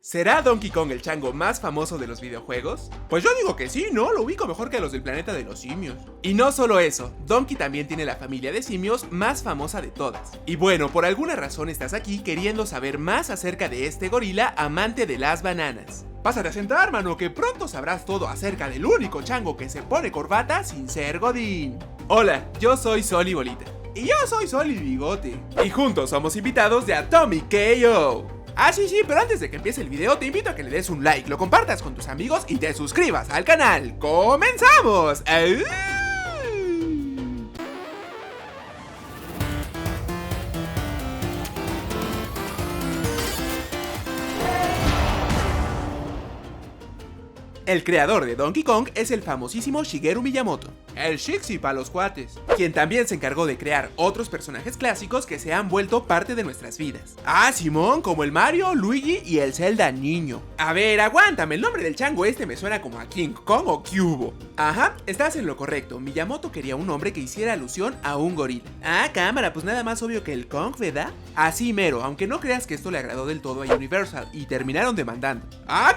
¿Será Donkey Kong el chango más famoso de los videojuegos? Pues yo digo que sí, ¿no? Lo ubico mejor que a los del planeta de los simios. Y no solo eso, Donkey también tiene la familia de simios más famosa de todas. Y bueno, por alguna razón estás aquí queriendo saber más acerca de este gorila amante de las bananas. Pásate a sentar, mano, que pronto sabrás todo acerca del único chango que se pone corbata sin ser godín. Hola, yo soy Sol y Bolita. Y yo soy Sol y Bigote. Y juntos somos invitados de Atomic KO. Sí, pero antes de que empiece el video te invito a que le des un like, lo compartas con tus amigos y te suscribas al canal. ¡Comenzamos! El creador de Donkey Kong es el famosísimo Shigeru Miyamoto, el Shixi pa' los cuates, quien también se encargó de crear otros personajes clásicos que se han vuelto parte de nuestras vidas. Simón, como el Mario, Luigi y el Zelda niño. A ver, aguántame, el nombre del chango este me suena como a King Kong o Cubo. Ajá, estás en lo correcto, Miyamoto quería un nombre que hiciera alusión a un gorila. Cámara, pues nada más obvio que el Kong, ¿verdad? Así mero, aunque no creas que esto le agradó del todo a Universal y terminaron demandando.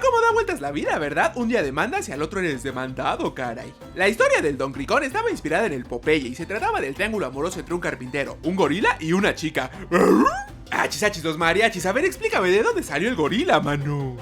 Cómo da vueltas la vida, ¿verdad? Un día demandas y al otro eres demandado, caray. La historia del Donkey Kong estaba inspirada en el Popeye y se trataba del triángulo amoroso entre un carpintero, un gorila y una chica. Achis, los mariachis, a ver, explícame, ¿de dónde salió el gorila, mano?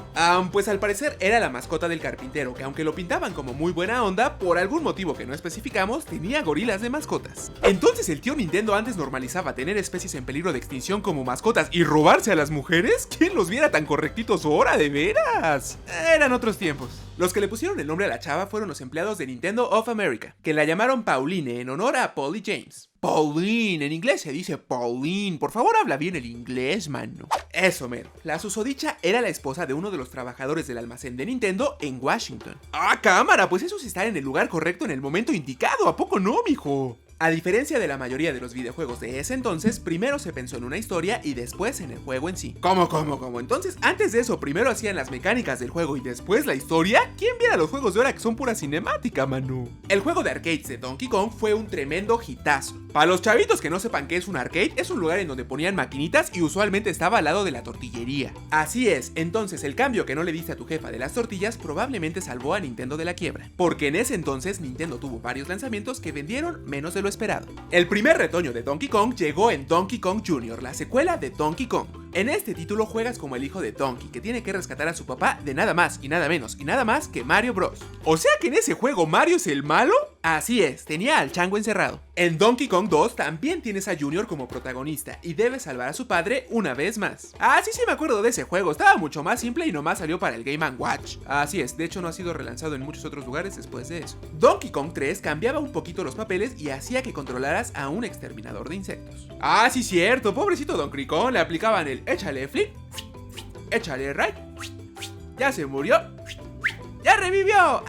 Pues al parecer era la mascota del carpintero, que aunque lo pintaban como muy buena onda, por algún motivo que no especificamos, tenía gorilas de mascotas. Entonces el tío Nintendo antes normalizaba tener especies en peligro de extinción como mascotas y robarse a las mujeres. ¿Quién los viera tan correctitos ahora, de veras? Eran otros tiempos. Los que le pusieron el nombre a la chava fueron los empleados de Nintendo of America, que la llamaron Pauline en honor a Polly James. Pauline, en inglés se dice Pauline, por favor habla bien el inglés, mano. Eso mero, la susodicha era la esposa de uno de los trabajadores del almacén de Nintendo en Washington. Cámara, pues eso es estar en el lugar correcto en el momento indicado, ¿a poco no, mijo? A diferencia de la mayoría de los videojuegos de ese entonces, primero se pensó en una historia y después en el juego en sí. ¿Cómo? Entonces, antes de eso, primero hacían las mecánicas del juego y después la historia. ¿Quién viera los juegos de ahora que son pura cinemática, manu? El juego de arcades de Donkey Kong fue un tremendo hitazo. Para los chavitos que no sepan qué es un arcade, es un lugar en donde ponían maquinitas y usualmente estaba al lado de la tortillería. Así es, entonces el cambio que no le diste a tu jefa de las tortillas probablemente salvó a Nintendo de la quiebra. Porque en ese entonces Nintendo tuvo varios lanzamientos que vendieron menos de lo esperado. El primer retoño de Donkey Kong llegó en Donkey Kong Jr., la secuela de Donkey Kong. En este título juegas como el hijo de Donkey, que tiene que rescatar a su papá de nada más y nada menos y nada más que Mario Bros. O sea que en ese juego Mario es el malo. Así es, tenía al chango encerrado. En Donkey Kong 2 también tienes a Junior como protagonista y debe salvar a su padre una vez más. Sí me acuerdo de ese juego, estaba mucho más simple y nomás salió para el Game & Watch. Así es, de hecho no ha sido relanzado en muchos otros lugares después de eso. Donkey Kong 3 cambiaba un poquito los papeles y hacía que controlaras a un exterminador de insectos. Sí cierto, pobrecito Donkey Kong, le aplicaban el échale flip, échale right, ya se murió, ya revivió.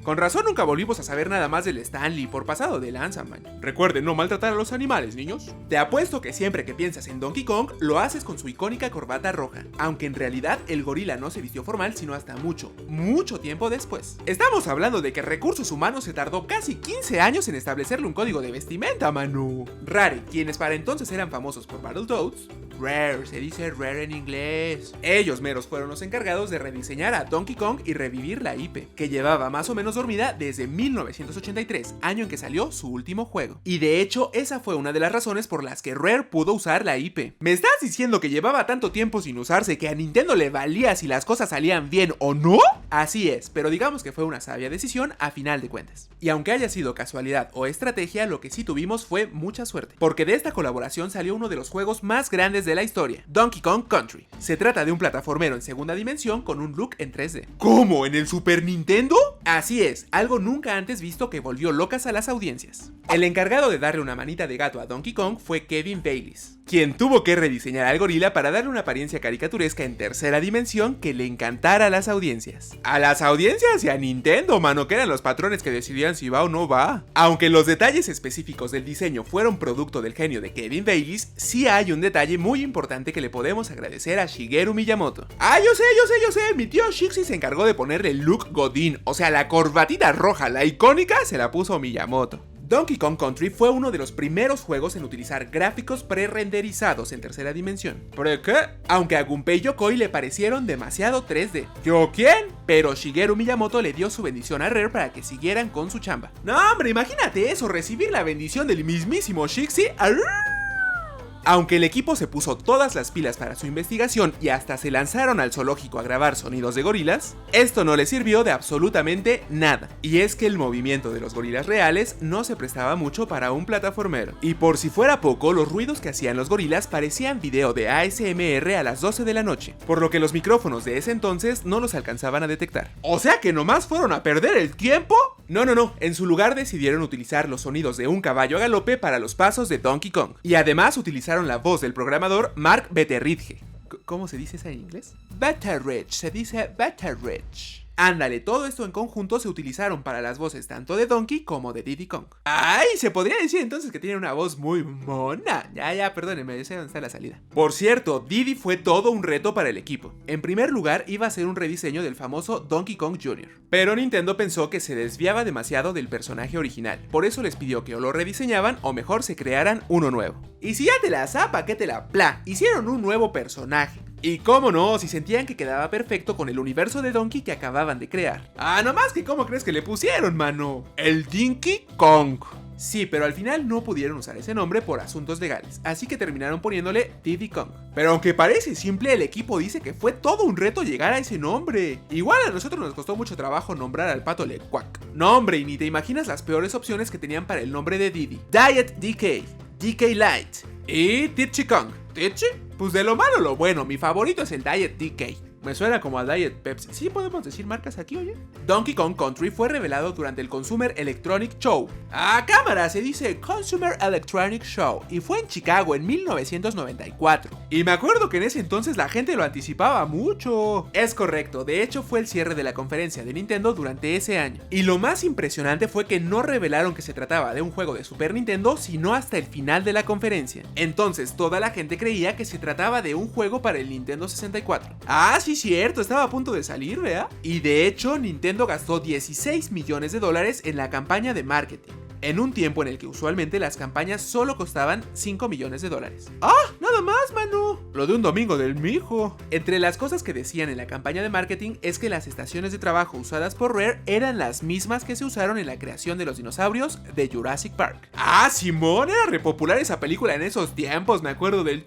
Con razón nunca volvimos a saber nada más del Stanley por pasado de lanza, man. Recuerden no maltratar a los animales, niños. Te apuesto que siempre que piensas en Donkey Kong, lo haces con su icónica corbata roja, aunque en realidad el gorila no se vistió formal sino hasta mucho tiempo después. Estamos hablando de que Recursos Humanos se tardó casi 15 años en establecerle un código de vestimenta, manu. Rare, quienes para entonces eran famosos por Battletoads, Rare, se dice Rare en inglés. Ellos meros fueron los encargados de rediseñar a Donkey Kong y revivir la IP, que llevaba más o menos dormida desde 1983, año en que salió su último juego. Y de hecho, esa fue una de las razones por las que Rare pudo usar la IP. ¿Me estás diciendo que llevaba tanto tiempo sin usarse que a Nintendo le valía si las cosas salían bien o no? Así es, pero digamos que fue una sabia decisión a final de cuentas. Y aunque haya sido casualidad o estrategia, lo que sí tuvimos fue mucha suerte, porque de esta colaboración salió uno de los juegos más grandes de la historia, Donkey Kong Country. Se trata de un plataformero en segunda dimensión con un look en 3D. ¿Cómo? ¿En el Super Nintendo? Así es, algo nunca antes visto que volvió locas a las audiencias. El encargado de darle una manita de gato a Donkey Kong fue Kevin Bayliss, quien tuvo que rediseñar al gorila para darle una apariencia caricaturesca en tercera dimensión que le encantara a las audiencias. A las audiencias y a Nintendo, mano, que eran los patrones que decidían si va o no va. Aunque los detalles específicos del diseño fueron producto del genio de Kevin Bayliss, sí hay un detalle muy importante que le podemos agradecer a Shigeru Miyamoto. Yo sé, mi tío Shixi se encargó de ponerle el look godín, o sea, la corbatita roja, la icónica, se la puso Miyamoto. Donkey Kong Country fue uno de los primeros juegos en utilizar gráficos pre-renderizados en tercera dimensión. ¿Por qué? Aunque a Gunpei Yokoi le parecieron demasiado 3D. ¿Yo quién? Pero Shigeru Miyamoto le dio su bendición a Rare para que siguieran con su chamba. No hombre, imagínate eso, recibir la bendición del mismísimo Shixi. Aunque el equipo se puso todas las pilas para su investigación y hasta se lanzaron al zoológico a grabar sonidos de gorilas, esto no les sirvió de absolutamente nada. Y es que el movimiento de los gorilas reales no se prestaba mucho para un plataformero. Y por si fuera poco, los ruidos que hacían los gorilas parecían video de ASMR a las 12 de la noche, por lo que los micrófonos de ese entonces no los alcanzaban a detectar. O sea que nomás fueron a perder el tiempo. No, en su lugar decidieron utilizar los sonidos de un caballo a galope para los pasos de Donkey Kong. Y además utilizaron la voz del programador Mark Betteridge. ¿Cómo se dice eso en inglés? Betteridge, se dice Betteridge. Ándale, todo esto en conjunto se utilizaron para las voces tanto de Donkey como de Diddy Kong. ¡Ay! Se podría decir entonces que tiene una voz muy mona. Ya, perdónenme, yo sé dónde está la salida. Por cierto, Diddy fue todo un reto para el equipo. En primer lugar, iba a ser un rediseño del famoso Donkey Kong Jr. Pero Nintendo pensó que se desviaba demasiado del personaje original. Por eso les pidió que o lo rediseñaban o mejor se crearan uno nuevo. Y si ya te la zapa, que te la pla. Hicieron un nuevo personaje. Y cómo no, si sentían que quedaba perfecto con el universo de Donkey que acababan de crear. Ah, nomás que cómo crees que le pusieron, mano. El Dinky Kong. Sí, pero al final no pudieron usar ese nombre por asuntos legales, así que terminaron poniéndole Diddy Kong. Pero aunque parece simple, el equipo dice que fue todo un reto llegar a ese nombre. Igual a nosotros nos costó mucho trabajo nombrar al pato Lecuac. No hombre, y ni te imaginas las peores opciones que tenían para el nombre de Diddy. Diet DK, DK Light y Titchy Kong. ¿Titchy? Pues de lo malo lo bueno, mi favorito es el Diet DK. Me suena como a Diet Pepsi. ¿Sí podemos decir marcas aquí, oye? Donkey Kong Country fue revelado durante el Consumer Electronic Show. ¡Ah, cámara! Se dice Consumer Electronic Show. Y fue en Chicago en 1994. Y me acuerdo que en ese entonces la gente lo anticipaba mucho. Es correcto, de hecho fue el cierre de la conferencia de Nintendo durante ese año. Y lo más impresionante fue que no revelaron que se trataba de un juego de Super Nintendo, sino hasta el final de la conferencia. Entonces toda la gente creía que se trataba de un juego para el Nintendo 64. ¡Ah, sí! Cierto, estaba a punto de salir, ¿verdad? Y de hecho, Nintendo gastó $16 millones en la campaña de marketing, en un tiempo en el que usualmente las campañas solo costaban $5 millones. ¡Ah! ¡Nada más, mano! Lo de un domingo del mijo. Entre las cosas que decían en la campaña de marketing es que las estaciones de trabajo usadas por Rare eran las mismas que se usaron en la creación de los dinosaurios de Jurassic Park. ¡Ah, Simón! Era re popular esa película en esos tiempos, me acuerdo del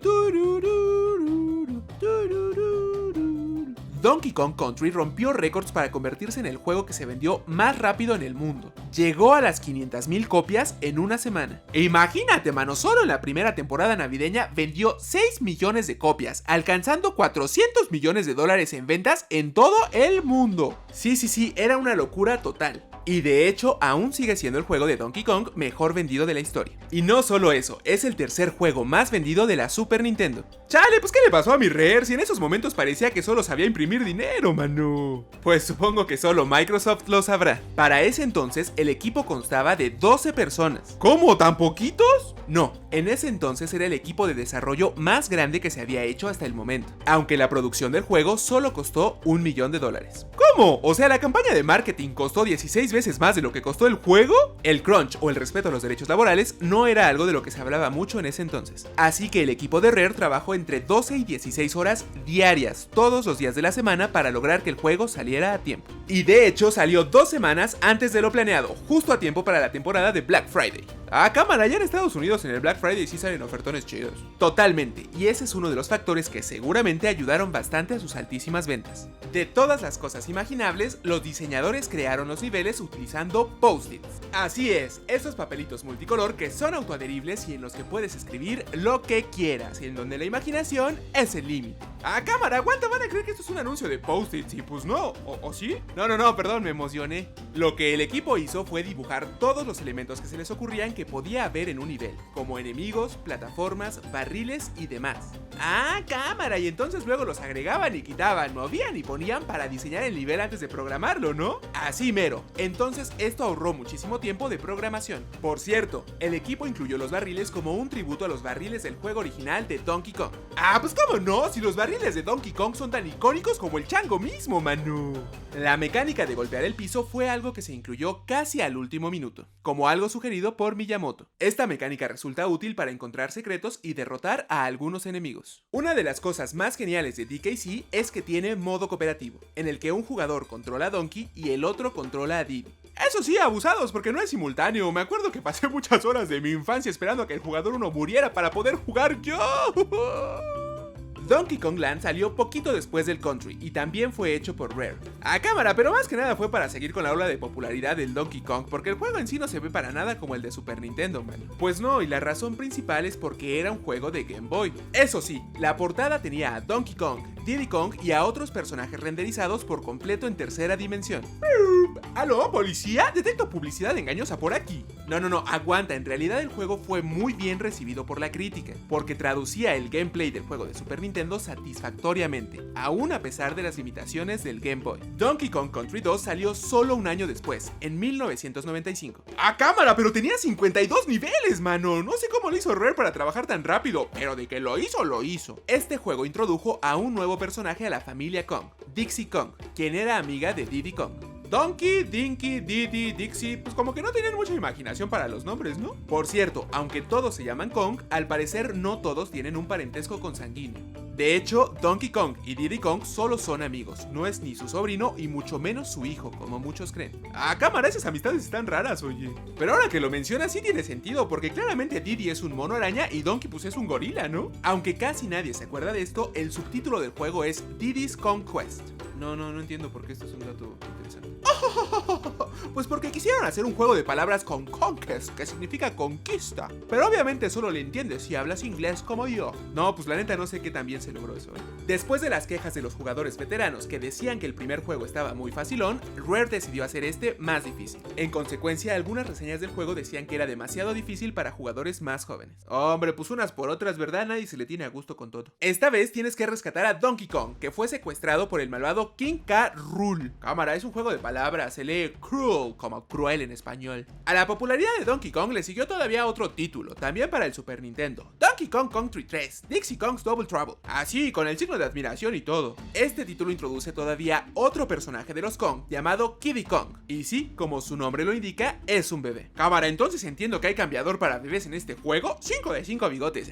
Donkey Kong Country rompió récords para convertirse en el juego que se vendió más rápido en el mundo. Llegó a las 500,000 copias en una semana. E imagínate, mano, solo en la primera temporada navideña vendió 6 millones de copias, alcanzando $400 millones en ventas en todo el mundo. Sí, era una locura total. Y de hecho, aún sigue siendo el juego de Donkey Kong mejor vendido de la historia. Y no solo eso, es el tercer juego más vendido de la Super Nintendo. Chale, pues ¿qué le pasó a mi Rare? Si en esos momentos parecía que solo sabía imprimir dinero, mano. Pues supongo que solo Microsoft lo sabrá. Para ese entonces, el equipo constaba de 12 personas. ¿Cómo? ¿Tan poquitos? No, en ese entonces era el equipo de desarrollo más grande que se había hecho hasta el momento. Aunque la producción del juego solo costó $1 millón. ¿Cómo? O sea, la campaña de marketing costó 16 veces más de lo que costó el juego. El crunch o el respeto a los derechos laborales no era algo de lo que se hablaba mucho en ese entonces. Así que el equipo de Rare trabajó entre 12 y 16 horas diarias, todos los días de la semana, para lograr que el juego saliera a tiempo. Y de hecho salió 2 semanas antes de lo planeado, justo a tiempo para la temporada de Black Friday. Ah, cámara, ya en Estados Unidos en el Black Friday sí salen ofertones chidos. Totalmente, y ese es uno de los factores que seguramente ayudaron bastante a sus altísimas ventas. De todas las cosas imaginables, los diseñadores crearon los niveles utilizando post-its. Así es, esos papelitos multicolor que son autoadheribles y en los que puedes escribir lo que quieras, y en donde la imaginación es el límite. Ah, cámara, aguanta, van a creer que esto es un anuncio de post-its, y pues no, ¿o sí? No, perdón, me emocioné. Lo que el equipo hizo fue dibujar todos los elementos que se les ocurrían que podía haber en un nivel, como enemigos, plataformas, barriles y demás. Ah, cámara, y entonces luego los agregaban y quitaban, movían y ponían para diseñar el nivel antes de programarlo, ¿no? Así mero. Entonces esto ahorró muchísimo tiempo de programación. Por cierto, el equipo incluyó los barriles como un tributo a los barriles del juego original de Donkey Kong. Ah, pues cómo no, si los barriles de Donkey Kong son tan icónicos como el chango mismo, manu. mecánica de golpear el piso fue algo que se incluyó casi al último minuto, como algo sugerido por Miyamoto. Esta mecánica resulta útil para encontrar secretos y derrotar a algunos enemigos. Una de las cosas más geniales de DKC es que tiene modo cooperativo, en el que un jugador controla a Donkey y el otro controla a Diddy. Eso sí, abusados, porque no es simultáneo. Me acuerdo que pasé muchas horas de mi infancia esperando a que el jugador 1 muriera para poder jugar yo. Donkey Kong Land salió poquito después del Country y también fue hecho por Rare. A cámara, pero más que nada fue para seguir con la ola de popularidad del Donkey Kong, porque el juego en sí no se ve para nada como el de Super Nintendo, man. Pues no, y la razón principal es porque era un juego de Game Boy. Eso sí, la portada tenía a Donkey Kong, Diddy Kong y a otros personajes renderizados por completo en tercera dimensión. ¿Aló, policía? Detecto publicidad engañosa por aquí. No, aguanta, en realidad el juego fue muy bien recibido por la crítica, porque traducía el gameplay del juego de Super Nintendo satisfactoriamente, aún a pesar de las limitaciones del Game Boy. Donkey Kong Country 2 salió solo un año después, en 1995. ¡A cámara! Pero tenía 52 niveles, mano. No sé cómo lo hizo Rare para trabajar tan rápido, pero de que lo hizo, lo hizo. Este juego introdujo a un nuevo personaje a la familia Kong, Dixie Kong, quien era amiga de Diddy Kong. Donkey, Dinky, Diddy, Dixie, pues como que no tienen mucha imaginación para los nombres, ¿no? Por cierto, aunque todos se llaman Kong, al parecer no todos tienen un parentesco consanguíneo. De hecho, Donkey Kong y Diddy Kong solo son amigos, no es ni su sobrino y mucho menos su hijo, como muchos creen. A cámara, esas amistades están raras, oye. Pero ahora que lo mencionas sí tiene sentido, porque claramente Diddy es un mono araña y Donkey pues es un gorila, ¿no? Aunque casi nadie se acuerda de esto, el subtítulo del juego es Diddy's Conquest. No entiendo por qué esto es un dato interesante. Pues porque quisieron hacer un juego de palabras con conquest, que significa conquista. Pero obviamente solo le entiendes si hablas inglés como yo. No, pues la neta no sé qué tan bien se logró eso, ¿eh? Después de las quejas de los jugadores veteranos que decían que el primer juego estaba muy facilón, Rare decidió hacer este más difícil. En consecuencia, algunas reseñas del juego decían que era demasiado difícil para jugadores más jóvenes. Hombre, pues unas por otras, ¿verdad? Nadie se le tiene a gusto con todo. Esta vez tienes que rescatar a Donkey Kong, que fue secuestrado por el malvado King K. Rool. Cámara, es un juego de palabras, se lee cruel como cruel en español. A la popularidad de Donkey Kong le siguió todavía otro título, también para el Super Nintendo, Donkey Kong Country 3, Dixie Kong's Double Trouble. Así, con el signo de admiración y todo. Este título introduce todavía otro personaje de los Kong llamado Kiddy Kong. Y sí, como su nombre lo indica, es un bebé. Cámara, entonces entiendo que hay cambiador para bebés en este juego. 5 de 5 bigotes.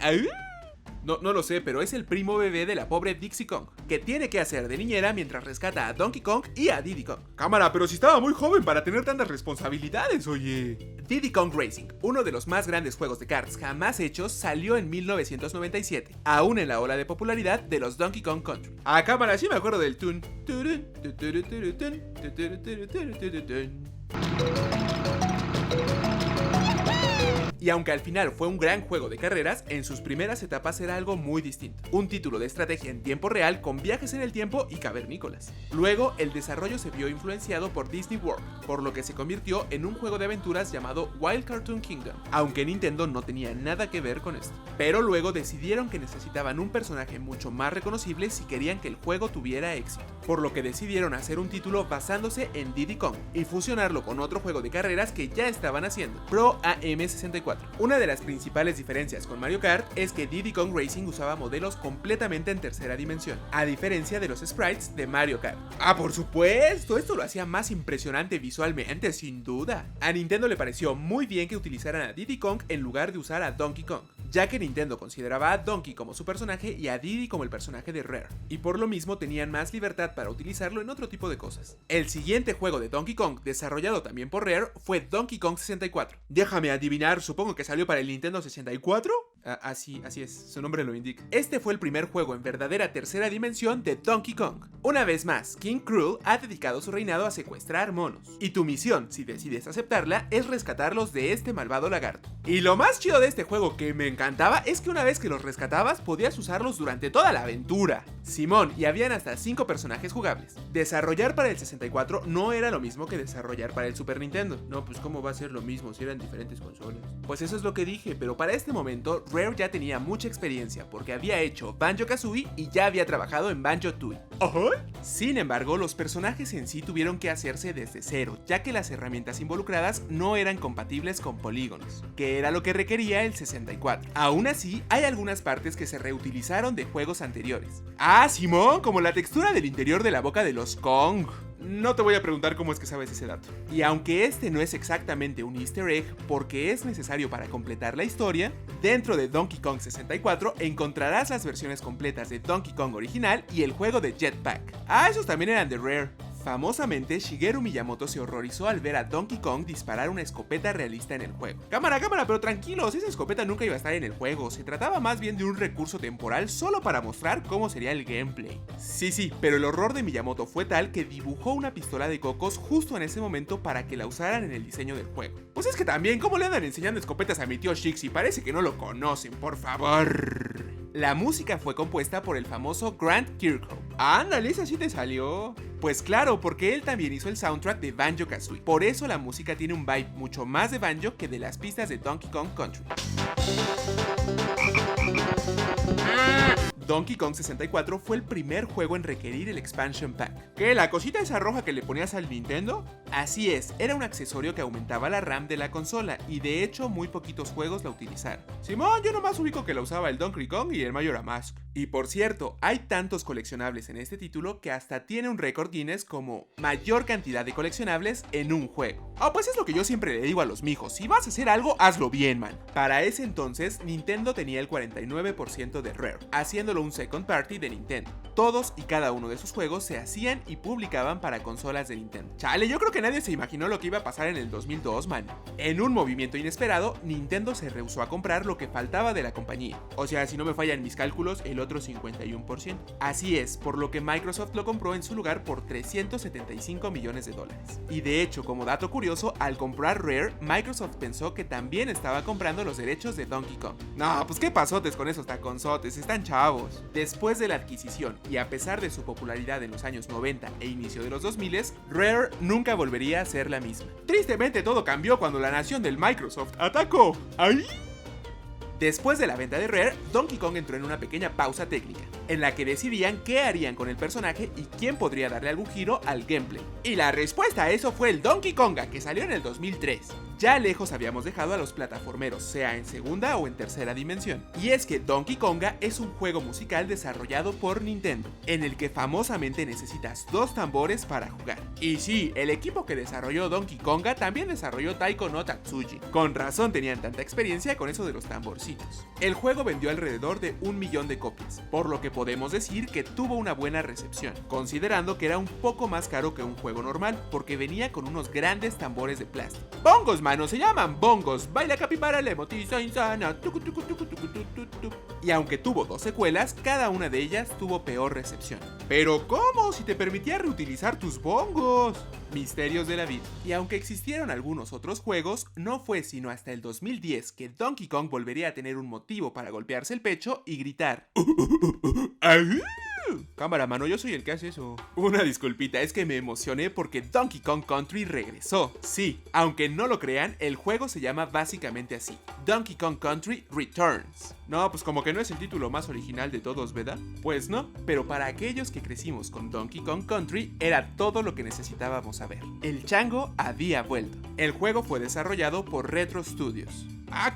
No lo sé, pero es el primo bebé de la pobre Dixie Kong, que tiene que hacer de niñera mientras rescata a Donkey Kong y a Diddy Kong. Cámara, pero si estaba muy joven para tener tantas responsabilidades, oye. Diddy Kong Racing, uno de los más grandes juegos de karts jamás hechos, salió en 1997, aún en la ola de popularidad de los Donkey Kong Country. A cámara, sí me acuerdo del tune. Y aunque al final fue un gran juego de carreras, en sus primeras etapas era algo muy distinto. Un título de estrategia en tiempo real con viajes en el tiempo y cavernícolas. Luego, el desarrollo se vio influenciado por Disney World, por lo que se convirtió en un juego de aventuras llamado Wild Cartoon Kingdom, aunque Nintendo no tenía nada que ver con esto. Pero luego decidieron que necesitaban un personaje mucho más reconocible si querían que el juego tuviera éxito, por lo que decidieron hacer un título basándose en Diddy Kong y fusionarlo con otro juego de carreras que ya estaban haciendo, Pro AM64. Una de las principales diferencias con Mario Kart es que Diddy Kong Racing usaba modelos completamente en tercera dimensión, a diferencia de los sprites de Mario Kart. ¡Ah, por supuesto! Esto lo hacía más impresionante visualmente, sin duda. A Nintendo le pareció muy bien que utilizaran a Diddy Kong en lugar de usar a Donkey Kong, ya que Nintendo consideraba a Donkey como su personaje y a Diddy como el personaje de Rare, y por lo mismo tenían más libertad para utilizarlo en otro tipo de cosas. El siguiente juego de Donkey Kong, desarrollado también por Rare, fue Donkey Kong 64. Déjame adivinar, supongo que salió para el Nintendo 64. Así es, su nombre lo indica. Este fue el primer juego en verdadera tercera dimensión de Donkey Kong. Una vez más, King Krul ha dedicado su reinado a secuestrar monos, y tu misión, si decides aceptarla, es rescatarlos de este malvado lagarto. Y lo más chido de este juego que me encantaba es que una vez que los rescatabas podías usarlos durante toda la aventura. Simón, y habían hasta 5 personajes jugables. Desarrollar para el 64 no era lo mismo que desarrollar para el Super Nintendo. No, pues cómo va a ser lo mismo si eran diferentes consolas. Pues eso es lo que dije, pero para este momento Rare ya tenía mucha experiencia porque había hecho Banjo-Kazooie y ya había trabajado en Banjo-Tooie. Sin embargo, los personajes en sí tuvieron que hacerse desde cero, ya que las herramientas involucradas no eran compatibles con polígonos, que era lo que requería el 64. Aún así, hay algunas partes que se reutilizaron de juegos anteriores. ¡Ah, Simón! Como la textura del interior de la boca de los Kong. No te voy a preguntar cómo es que sabes ese dato. Y aunque este no es exactamente un easter egg porque es necesario para completar la historia, dentro de Donkey Kong 64 encontrarás las versiones completas de Donkey Kong original y el juego de Jetpack. Ah, esos también eran de Rare. Famosamente, Shigeru Miyamoto se horrorizó al ver a Donkey Kong disparar una escopeta realista en el juego. Cámara, pero tranquilos, esa escopeta nunca iba a estar en el juego, se trataba más bien de un recurso temporal solo para mostrar cómo sería el gameplay. Sí, pero el horror de Miyamoto fue tal que dibujó una pistola de cocos justo en ese momento para que la usaran en el diseño del juego. Pues es que también, ¿cómo le andan enseñando escopetas a mi tío Shixi? Parece que no lo conocen, por favor. La música fue compuesta por el famoso Grant Kirkhope. Ándale, esa sí te salió. Pues claro, porque él también hizo el soundtrack de Banjo-Kazooie. Por eso la música tiene un vibe mucho más de banjo que de las pistas de Donkey Kong Country. Donkey Kong 64 fue el primer juego en requerir el Expansion Pack. ¿Qué? ¿La cosita esa roja que le ponías al Nintendo? Así es, era un accesorio que aumentaba la RAM de la consola y de hecho muy poquitos juegos la utilizaron. Simón, yo nomás ubico que la usaba el Donkey Kong y el Majora's Mask. Y por cierto, hay tantos coleccionables en este título que hasta tiene un récord Guinness como mayor cantidad de coleccionables en un juego. Pues es lo que yo siempre le digo a los mijos, si vas a hacer algo, hazlo bien, man. Para ese entonces, Nintendo tenía el 49% de Rare, haciéndolo un second party de Nintendo. Todos y cada uno de sus juegos se hacían y publicaban para consolas de Nintendo. Chale, yo creo que nadie se imaginó lo que iba a pasar en el 2002, man. En un movimiento inesperado, Nintendo se rehusó a comprar lo que faltaba de la compañía. O sea, si no me fallan mis cálculos, el otro 51%. Así es, por lo que Microsoft lo compró en su lugar por $375 millones. Y de hecho, como dato curioso, al comprar Rare, Microsoft pensó que también estaba comprando los derechos de Donkey Kong. No, pues qué pasotes con esos taconzotes, están chavos. Después de la adquisición, y a pesar de su popularidad en los años 90 e inicio de los 2000, Rare nunca volvería a ser la misma. Tristemente todo cambió cuando la nación del Microsoft atacó. ¡Ay! Después de la venta de Rare, Donkey Kong entró en una pequeña pausa técnica, en la que decidían qué harían con el personaje y quién podría darle algún giro al gameplay. Y la respuesta a eso fue el Donkey Konga, que salió en el 2003. Ya lejos habíamos dejado a los plataformeros, sea en segunda o en tercera dimensión. Y es que Donkey Konga es un juego musical desarrollado por Nintendo, en el que famosamente necesitas 2 tambores para jugar. Y sí, el equipo que desarrolló Donkey Konga también desarrolló Taiko no Tatsuji. Con razón tenían tanta experiencia con eso de los tamborcitos. El juego vendió alrededor de 1 millón de copias, por lo que podemos decir que tuvo una buena recepción, considerando que era un poco más caro que un juego normal, porque venía con unos grandes tambores de plástico. ¡Bongos, mano! Se llaman bongos. Baila capibara, la emotiza insana. Y aunque tuvo 2 secuelas, cada una de ellas tuvo peor recepción. ¿Pero cómo? Si te permitía reutilizar tus bongos. Misterios de la vida. Y aunque existieron algunos otros juegos, no fue sino hasta el 2010 que Donkey Kong volvería a tener un motivo para golpearse el pecho y gritar. Cámara, mano, yo soy el que hace eso. Una disculpita, es que me emocioné porque Donkey Kong Country regresó. Sí, aunque no lo crean, el juego se llama básicamente así: Donkey Kong Country Returns. No, pues como que no es el título más original de todos, ¿verdad? Pues no, pero para aquellos que crecimos con Donkey Kong Country era todo lo que necesitábamos saber. El chango había vuelto. El juego fue desarrollado por Retro Studios.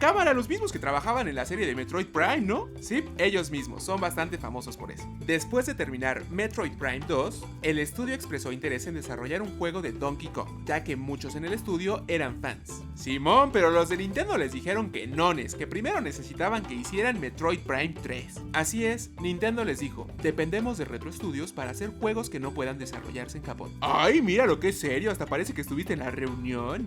Cámara, los mismos que trabajaban en la serie de Metroid Prime, ¿no? Sí, ellos mismos, son bastante famosos por eso. Después de terminar Metroid Prime 2, el estudio expresó interés en desarrollar un juego de Donkey Kong, ya que muchos en el estudio eran fans. Simón, pero los de Nintendo les dijeron que nones, que primero necesitaban que hicieran Metroid Prime 3. Así es, Nintendo les dijo: dependemos de Retro Studios para hacer juegos que no puedan desarrollarse en Japón. Ay, mira lo que es serio, hasta parece que estuviste en la reunión.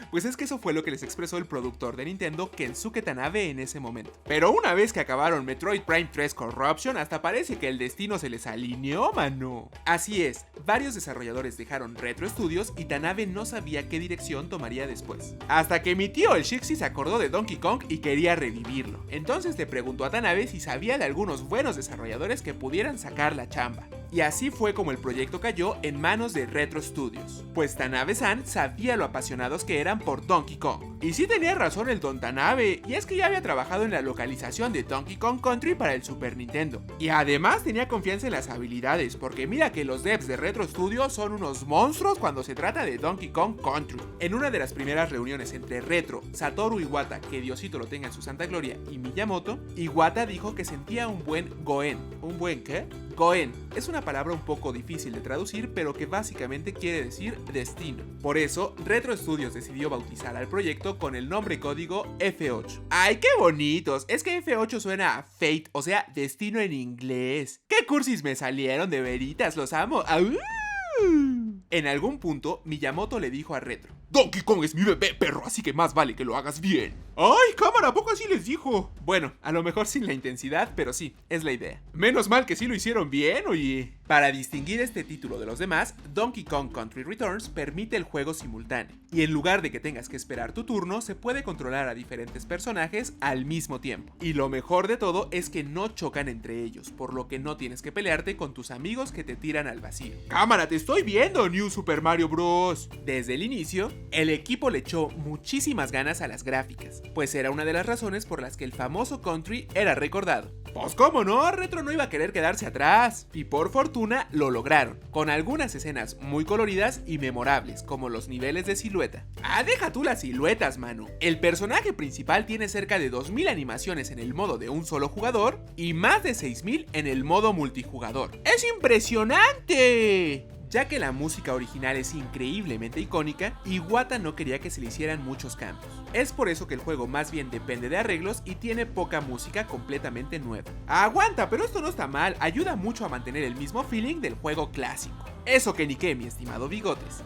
Pues es que eso fue lo que les expresó el productor de Nintendo, Kensuke Tanabe, en ese momento. Pero una vez que acabaron Metroid Prime 3 Corruption, hasta parece que el destino se les alineó, mano. Así es, varios desarrolladores dejaron Retro Studios y Tanabe no sabía qué dirección tomaría después. Hasta que mi tío el Shixi se acordó de Donkey Kong y quería revivirlo. Entonces le preguntó a Tanabe si sabía de algunos buenos desarrolladores que pudieran sacar la chamba. Y así fue como el proyecto cayó en manos de Retro Studios, pues Tanabe-san sabía lo apasionados que eran por Donkey Kong. Y sí tenía razón el don Tanabe, y es que ya había trabajado en la localización de Donkey Kong Country para el Super Nintendo. Y además tenía confianza en las habilidades, porque mira que los devs de Retro Studios son unos monstruos cuando se trata de Donkey Kong Country. En una de las primeras reuniones entre Retro, Satoru Iwata, que Diosito lo tenga en su santa gloria, y Miyamoto, Iwata dijo que sentía un buen Goen. ¿Un buen qué? Goen es una una palabra un poco difícil de traducir, pero que básicamente quiere decir destino. Por eso, Retro Studios decidió bautizar al proyecto con el nombre código F8. ¡Ay, qué bonitos! Es que F8 suena a Fate, o sea, destino en inglés. ¡Qué cursis me salieron, de veritas! ¡Los amo! ¡Au! En algún punto, Miyamoto le dijo a Retro: Donkey Kong es mi bebé, perro, así que más vale que lo hagas bien. ¡Ay, cámara! ¿A poco así les dijo? Bueno, a lo mejor sin la intensidad, pero sí, es la idea. Menos mal que sí lo hicieron bien, oye. Para distinguir este título de los demás, Donkey Kong Country Returns permite el juego simultáneo, y en lugar de que tengas que esperar tu turno, se puede controlar a diferentes personajes al mismo tiempo. Y lo mejor de todo es que no chocan entre ellos, por lo que no tienes que pelearte con tus amigos que te tiran al vacío. ¡Cámara, te estoy viendo, New Super Mario Bros! Desde el inicio, el equipo le echó muchísimas ganas a las gráficas, pues era una de las razones por las que el famoso Country era recordado. Pues cómo no, Retro no iba a querer quedarse atrás, y por fortuna lo lograron, con algunas escenas muy coloridas y memorables, como los niveles de silueta. Ah, deja tú las siluetas, mano. El personaje principal tiene cerca de 2000 animaciones en el modo de un solo jugador y más de 6000 en el modo multijugador. ¡Es impresionante! Ya que la música original es increíblemente icónica, Iwata no quería que se le hicieran muchos cambios. Es por eso que el juego más bien depende de arreglos y tiene poca música completamente nueva. Aguanta, pero esto no está mal, ayuda mucho a mantener el mismo feeling del juego clásico. Eso que ni qué, mi estimado Bigotes.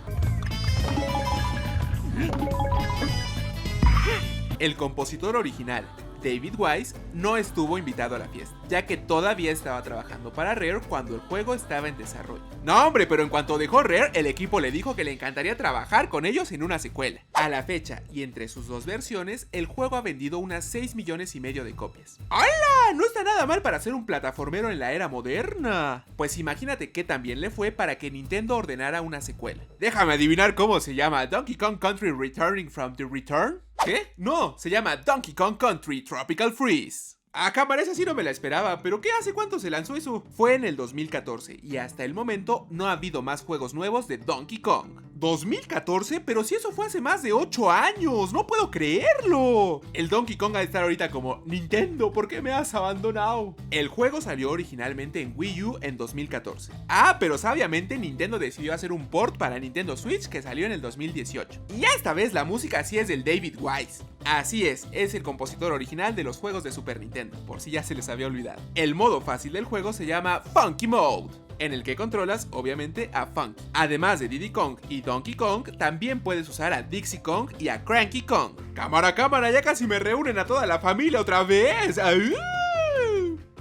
El compositor original, David Wise, no estuvo invitado a la fiesta, ya que todavía estaba trabajando para Rare cuando el juego estaba en desarrollo. No hombre, pero en cuanto dejó Rare, el equipo le dijo que le encantaría trabajar con ellos en una secuela. A la fecha, y entre sus dos versiones, el juego ha vendido unas 6 millones y medio de copias. ¡Hala! No está nada mal para ser un plataformero en la era moderna. Pues imagínate qué tan bien le fue para que Nintendo ordenara una secuela. Déjame adivinar cómo se llama. ¿Donkey Kong Country Returning from the Return? ¿Qué? No, se llama Donkey Kong Country Tropical Freeze. A cámara, esa sí no me la esperaba, pero ¿qué hace cuánto se lanzó eso? Fue en el 2014 y hasta el momento no ha habido más juegos nuevos de Donkey Kong. ¿2014? Pero si eso fue hace más de 8 años, no puedo creerlo. El Donkey Kong ha de estar ahorita como: Nintendo, ¿por qué me has abandonado? El juego salió originalmente en Wii U en 2014. Ah, pero sabiamente Nintendo decidió hacer un port para Nintendo Switch que salió en el 2018. Y esta vez la música sí es del David Wise. Así es el compositor original de los juegos de Super Nintendo, por si ya se les había olvidado. El modo fácil del juego se llama Funky Mode, en el que controlas, obviamente, a Funky. Además de Diddy Kong y Donkey Kong, también puedes usar a Dixie Kong y a Cranky Kong. ¡Cámara, cámara! Ya casi me reúnen a toda la familia otra vez.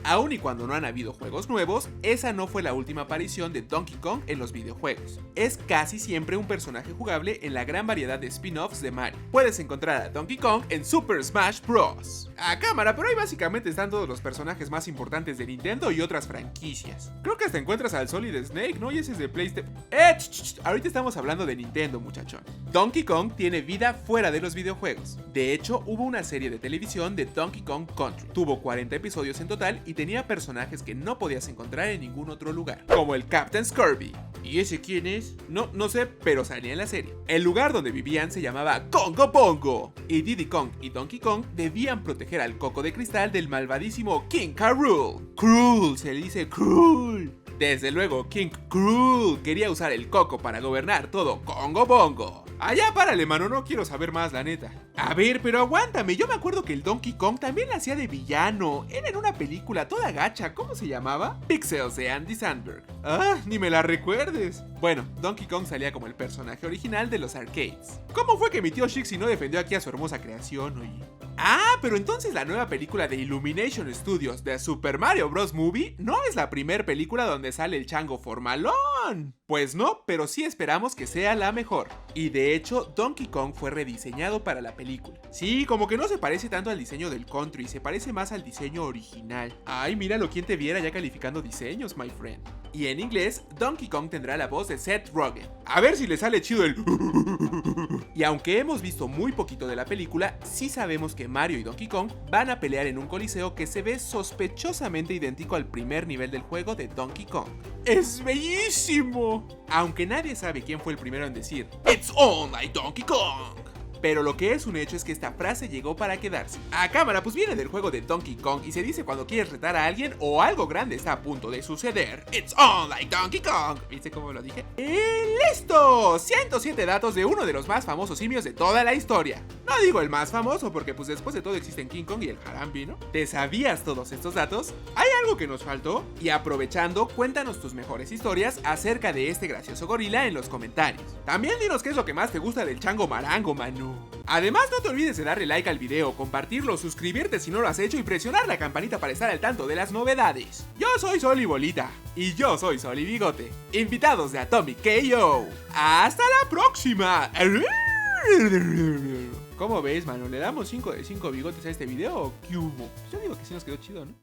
Aun y cuando no han habido juegos nuevos, esa no fue la última aparición de Donkey Kong en los videojuegos. Es casi siempre un personaje jugable en la gran variedad de spin-offs de Mario. Puedes encontrar a Donkey Kong en Super Smash Bros. A cámara, pero ahí básicamente están todos los personajes más importantes de Nintendo y otras franquicias. Creo que hasta encuentras al Solid Snake, ¿no? Y ese es de PlayStation. Ahorita estamos hablando de Nintendo, muchachón. Donkey Kong tiene vida fuera de los videojuegos. De hecho, hubo una serie de televisión de Donkey Kong Country. Tuvo 40 episodios en total y tenía personajes que no podías encontrar en ningún otro lugar, como el Captain Scurvy. ¿Y ese quién es? No sé, pero salía en la serie. El lugar donde vivían se llamaba Congo Bongo, y Diddy Kong y Donkey Kong debían proteger al coco de cristal del malvadísimo King K. Rool. Cruel, se le dice cruel. Desde luego, King Cruel quería usar el coco para gobernar todo Congo Bongo. Allá párale, mano, no quiero saber más, la neta. A ver, pero aguántame, yo me acuerdo que el Donkey Kong también la hacía de villano. Era en una película toda gacha, ¿cómo se llamaba? Pixels de Andy Samberg. Ah, ni me la recuerdes. Bueno, Donkey Kong salía como el personaje original de los arcades. ¿Cómo fue que mi tío Shixi no defendió aquí a su hermosa creación, oye? Ah, pero entonces la nueva película de Illumination Studios de Super Mario Bros. Movie no es la primer película donde sale el chango formalón. Pues no, pero sí esperamos que sea la mejor. Y de hecho, Donkey Kong fue rediseñado para la película. Sí, como que no se parece tanto al diseño del Country, se parece más al diseño original. Ay, míralo, quien te viera ya calificando diseños, my friend. Y en inglés, Donkey Kong tendrá la voz de Seth Rogen. A ver si le sale chido el... Y aunque hemos visto muy poquito de la película, sí sabemos que Mario y Donkey Kong van a pelear en un coliseo que se ve sospechosamente idéntico al primer nivel del juego de Donkey Kong. ¡Es bellísimo! Aunque nadie sabe quién fue el primero en decir "It's on like Donkey Kong". pero lo que es un hecho es que esta frase llegó para quedarse. A cámara, pues viene del juego de Donkey Kong y se dice cuando quieres retar a alguien o algo grande está a punto de suceder. It's on like Donkey Kong. ¿Viste cómo lo dije? ¡Y listo! 107 datos de uno de los más famosos simios de toda la historia. No digo el más famoso porque pues después de todo existen King Kong y el Harambe, ¿no? ¿Te sabías todos estos datos? ¿Hay algo que nos faltó? Y aprovechando, cuéntanos tus mejores historias acerca de este gracioso gorila en los comentarios. También dinos qué es lo que más te gusta del chango marango, Manu. Además, no te olvides de darle like al video, compartirlo, suscribirte si no lo has hecho y presionar la campanita para estar al tanto de las novedades. Yo soy Sol y Bolita. Y yo soy Sol y Bigote. Invitados de Atomic KO. ¡Hasta la próxima! ¿Cómo ves, mano? ¿Le damos 5 de 5 bigotes a este video o qué hubo? Yo digo que sí nos quedó chido, ¿no?